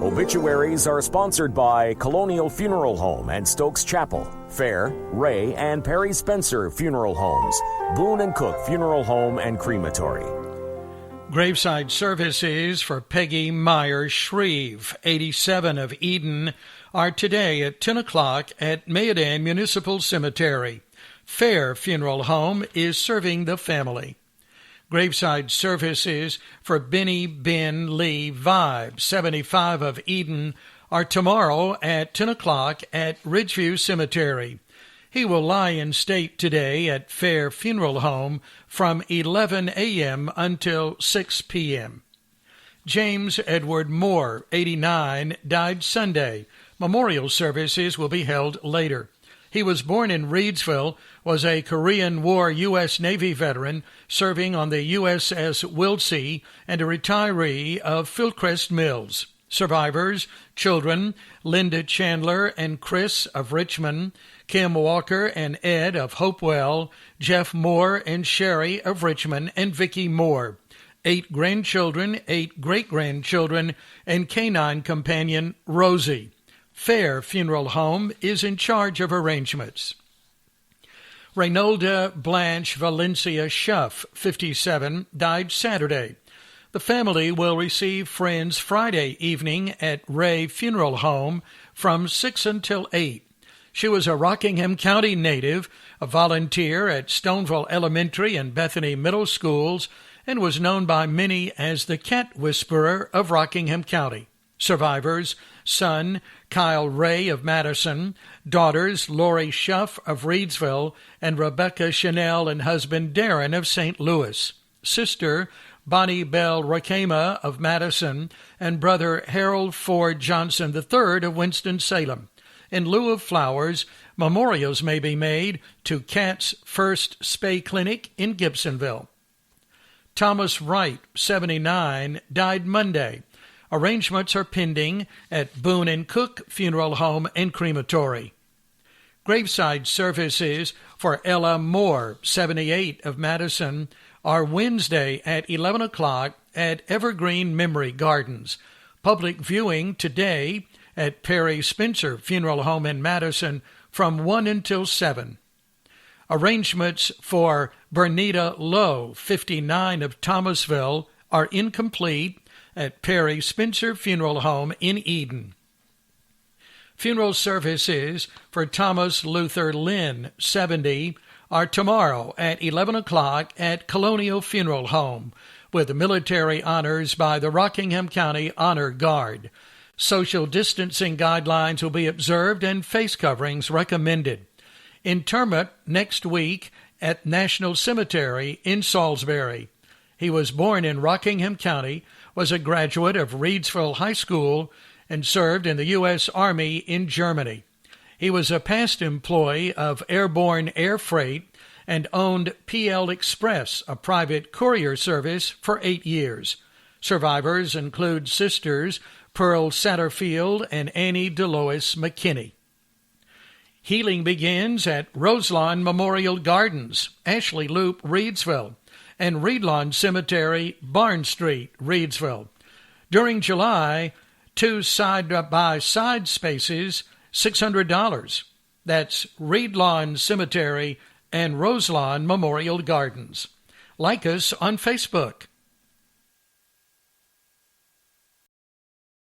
Obituaries are sponsored by Colonial Funeral Home and Stokes Chapel, Fair, Ray, and Perry Spencer Funeral Homes, Boone and Cook Funeral Home and Crematory. Graveside services for Peggy Myers Shreve, 87 of Eden, are today at 10 o'clock at Mayodan Municipal Cemetery. Fair Funeral Home is serving the family. Graveside services for Benny Ben Lee Vibe, 75 of Eden, are tomorrow at 10 o'clock at Ridgeview Cemetery. He will lie in state today at Fair Funeral Home from 11 a.m. until 6 p.m. James Edward Moore, 89, died Sunday. Memorial services will be held later. He was born in Reedsville, was a Korean War U.S. Navy veteran serving on the USS Wiltsey, and a retiree of Fieldcrest Mills. Survivors, children, Linda Chandler and Chris of Richmond, Kim Walker and Ed of Hopewell, Jeff Moore and Sherry of Richmond, and Vicki Moore. 8 grandchildren, 8 great-grandchildren, and canine companion Rosie. Fair Funeral Home is in charge of arrangements. Reynolda Blanche Valencia Schuff, 57, died Saturday. The family will receive friends Friday evening at Ray Funeral Home from 6 until 8. She was a Rockingham County native, a volunteer at Stoneville Elementary and Bethany Middle Schools, and was known by many as the Cat Whisperer of Rockingham County. Survivors, son Kyle Ray of Madison, daughters Lori Schuff of Reedsville, and Rebecca Chanel and husband Darren of St. Louis. Sister Bonnie Bell Rakema of Madison, and brother Harold Ford Johnson III of Winston-Salem. In lieu of flowers, memorials may be made to Cat's First Spay Clinic in Gibsonville. Thomas Wright, 79, died Monday. Arrangements are pending at Boone and Cook Funeral Home and Crematory. Graveside services for Ella Moore, 78 of Madison, are Wednesday at 11 o'clock at Evergreen Memory Gardens. Public viewing today at Perry Spencer Funeral Home in Madison from 1 until 7. Arrangements for Bernita Lowe, 59 of Thomasville, are incomplete at Perry Spencer Funeral Home in Eden. Funeral services for Thomas Luther Lynn, 70, are tomorrow at 11 o'clock at Colonial Funeral Home, with military honors by the Rockingham County Honor Guard. Social distancing guidelines will be observed and face coverings recommended. Interment next week at National Cemetery in Salisbury. He was born in Rockingham County, was a graduate of Reedsville High School, and served in the U.S. Army in Germany. He was a past employee of Airborne Air Freight and owned PL Express, a private courier service, for 8 years. Survivors include sisters Pearl Satterfield and Annie Delois McKinney. Healing begins at Roselawn Memorial Gardens, Ashley Loop, Reedsville, and Reedlawn Cemetery, Barn Street, Reedsville. During July, 2 side-by-side spaces, $600. That's Reedlawn Cemetery and Roselawn Memorial Gardens. Like us on Facebook.